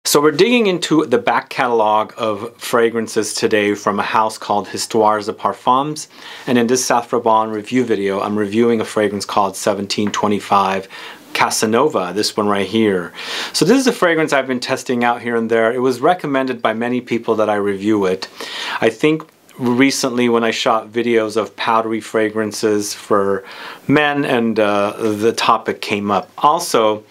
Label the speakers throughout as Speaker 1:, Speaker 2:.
Speaker 1: So we're digging into the back catalog of fragrances today from a house called Histoires De Parfums, and in this South Brabant review video I'm reviewing a fragrance called 1725 Casanova, this one right here. So this is a fragrance I've been testing out here and there. It was recommended by many people that I review it. I think recently when I shot videos of powdery fragrances for men and the topic came up. Also,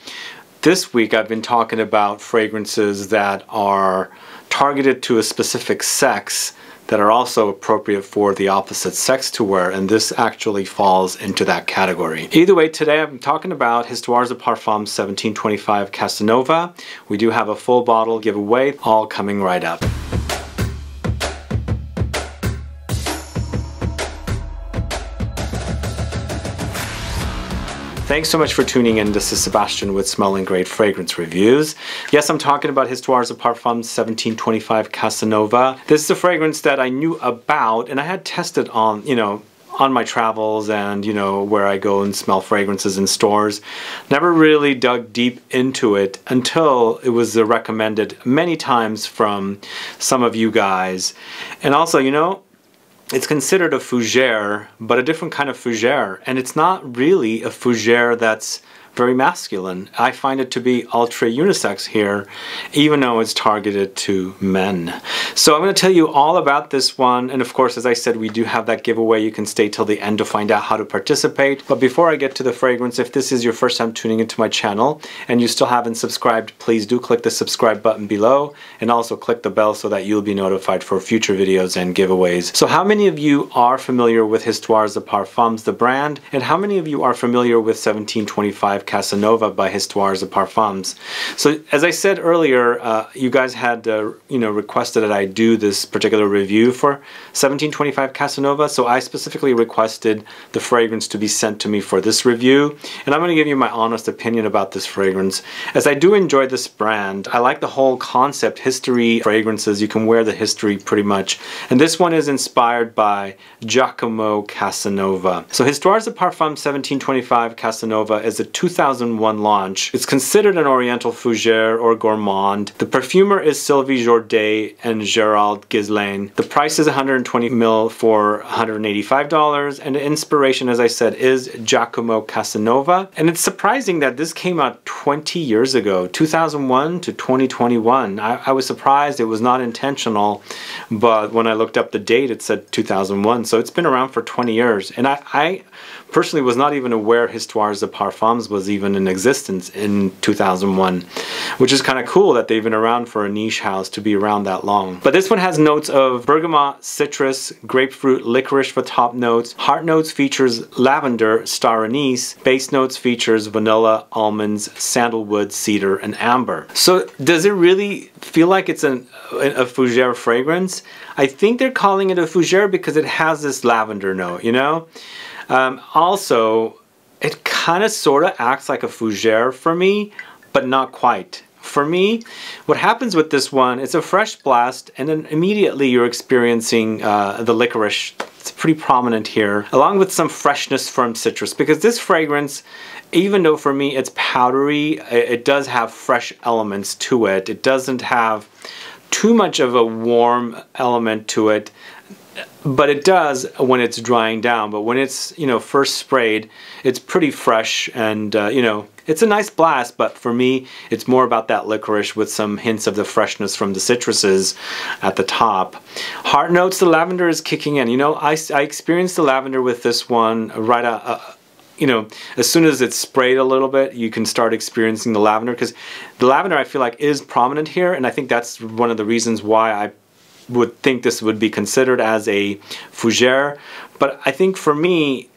Speaker 1: this week I've been talking about fragrances that are targeted to a specific sex that are also appropriate for the opposite sex to wear, and this actually falls into that category. Either way, today I'm talking about Histoires De Parfums 1725 Casanova. We do have a full bottle giveaway, all coming right up. Thanks so much for tuning in. This is Sebastian with Smelling Great Fragrance Reviews. Yes, I'm talking about Histoires De Parfums 1725 Casanova. This is a fragrance that I knew about and I had tested on, on my travels and, where I go and smell fragrances in stores. Never really dug deep into it until it was recommended many times from some of you guys. And also, it's considered a fougere, but a different kind of fougere, and it's not really a fougere that's very masculine. I find it to be ultra unisex here, even though it's targeted to men. So I'm going to tell you all about this one, and of course, as I said, we do have that giveaway. You can stay till the end to find out how to participate. But before I get to the fragrance, if this is your first time tuning into my channel and you still haven't subscribed, please do click the subscribe button below and also click the bell so that you'll be notified for future videos and giveaways. So how many of you are familiar with Histoires De Parfums, the brand, and how many of you are familiar with 1725 Casanova by Histoires De Parfums? So as I said earlier, you guys had requested that I do this particular review for 1725 Casanova, so I specifically requested the fragrance to be sent to me for this review, and I'm going to give you my honest opinion about this fragrance. As I do enjoy this brand, I like the whole concept, history fragrances. You can wear the history pretty much, and this one is inspired by Giacomo Casanova. So Histoires De Parfums 1725 Casanova is a 2001 launch. It's considered an Oriental Fougere or Gourmand. The perfumer is Sylvie, Jourdet, and Gerald, Ghislain. The price is 120 ml for $185, and the inspiration, as I said, is Giacomo Casanova. And it's surprising that this came out 20 years ago, 2001 to 2021. I was surprised. It was not intentional, but when I looked up the date, it said 2001, so it's been around for 20 years. And I personally was not even aware Histoires De Parfums was even in existence in 2001, which is kind of cool that they've been around for a niche house to be around that long. But this one has notes of bergamot, citrus, grapefruit, licorice for top notes. Heart notes features lavender, star anise. Base notes features vanilla, almonds, sandalwood, cedar, and amber. So does it really feel like it's a fougere fragrance? I think they're calling it a fougere because it has this lavender note, Also, it kind of sort of acts like a fougere for me, but not quite. For me, what happens with this one, it's a fresh blast, and then immediately you're experiencing the licorice. It's pretty prominent here, along with some freshness from citrus, because this fragrance, even though for me it's powdery, it does have fresh elements to it. It doesn't have too much of a warm element to it, but it does when it's drying down. But when it's first sprayed, it's pretty fresh, and it's a nice blast. But for me, it's more about that licorice with some hints of the freshness from the citruses at the top. Heart notes, the lavender is kicking in. I experienced the lavender with this one right as soon as it's sprayed a little bit, you can start experiencing the lavender, because the lavender I feel like is prominent here, and I think that's one of the reasons why I would think this would be considered as a fougere. But I think for me,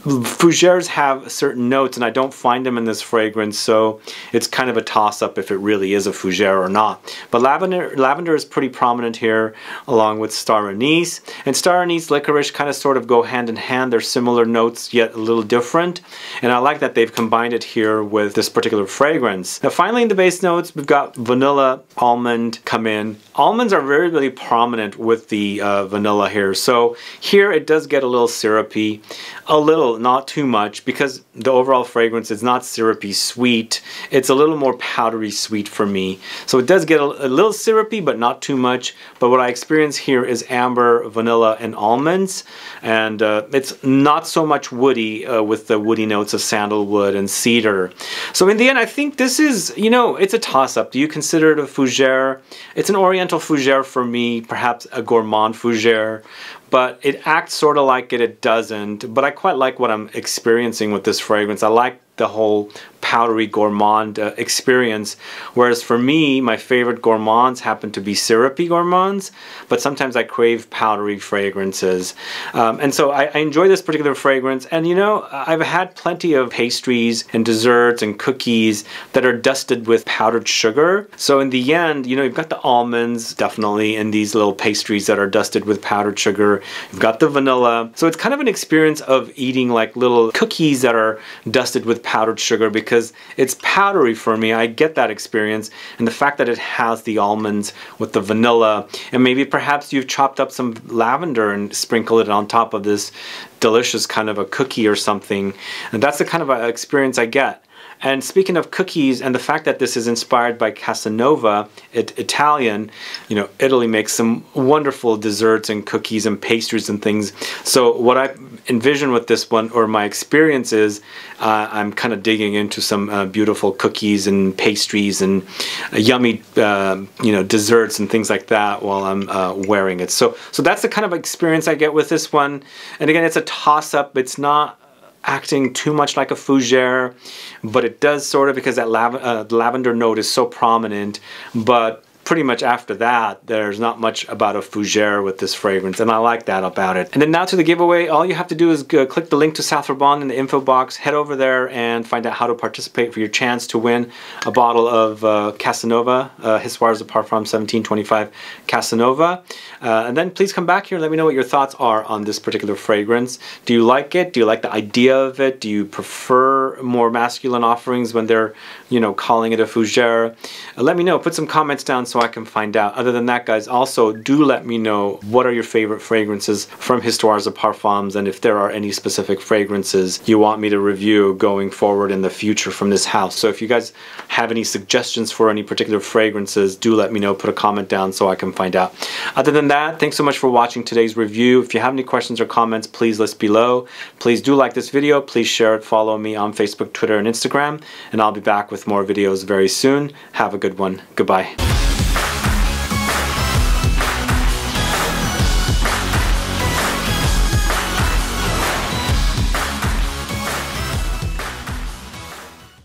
Speaker 1: Fougeres have certain notes, and I don't find them in this fragrance, so it's kind of a toss-up if it really is a fougere or not. But lavender is pretty prominent here, along with star anise. And star anise, licorice kind of sort of go hand in hand. They're similar notes, yet a little different. And I like that they've combined it here with this particular fragrance. Now finally in the base notes, we've got vanilla, almond come in. Almonds are very, really prominent with the vanilla here. So here it does get a little syrupy, a little little, not too much, because the overall fragrance is not syrupy sweet. It's a little more powdery sweet for me. So it does get a little syrupy, but not too much. But what I experience here is amber, vanilla, and almonds. And it's not so much woody with the woody notes of sandalwood and cedar. So in the end, I think this is, you know, it's a toss-up. Do you consider it a Fougere? It's an Oriental Fougere for me, perhaps a Gourmand Fougere. But it acts sort of like it doesn't. But I quite like what I'm experiencing with this fragrance. I like the whole powdery gourmand experience, whereas for me, my favorite gourmands happen to be syrupy gourmands, but sometimes I crave powdery fragrances. And so I enjoy this particular fragrance, and you know, I've had plenty of pastries and desserts and cookies that are dusted with powdered sugar. So in the end, you know, you've got the almonds definitely in these little pastries that are dusted with powdered sugar. You've got the vanilla. So it's kind of an experience of eating like little cookies that are dusted with powdered sugar, because it's powdery for me. I get that experience, and the fact that it has the almonds with the vanilla, and maybe perhaps you've chopped up some lavender and sprinkled it on top of this delicious kind of a cookie or something, and that's the kind of experience I get. And speaking of cookies, and the fact that this is inspired by Casanova, Italian, you know, Italy makes some wonderful desserts and cookies and pastries and things. So what I envision with this one, or my experience is, I'm kind of digging into some beautiful cookies and pastries and yummy, you know, desserts and things like that while I'm wearing it. So that's the kind of experience I get with this one. And again, it's a toss-up. It's not acting too much like a Fougere, but it does sort of, because that lavender note is so prominent. But pretty much after that, there's not much about a Fougere with this fragrance, and I like that about it. And then now to the giveaway. All you have to do is click the link to South Bond in the info box, head over there and find out how to participate for your chance to win a bottle of Casanova, Histoires De Parfums 1725 Casanova. And then please come back here and let me know what your thoughts are on this particular fragrance. Do you like it? Do you like the idea of it? Do you prefer more masculine offerings when they're, you know, calling it a Fougere? Let me know. Put some comments down so I can find out. Other than that, guys, also do let me know what are your favorite fragrances from Histoires De Parfums, and if there are any specific fragrances you want me to review going forward in the future from this house. So if you guys have any suggestions for any particular fragrances, do let me know. Put a comment down so I can find out. Other than that, thanks so much for watching today's review. If you have any questions or comments, please list below. Please do like this video. Please share it. Follow me on Facebook, Twitter, and Instagram. And I'll be back with more videos very soon. Have a good one. Goodbye.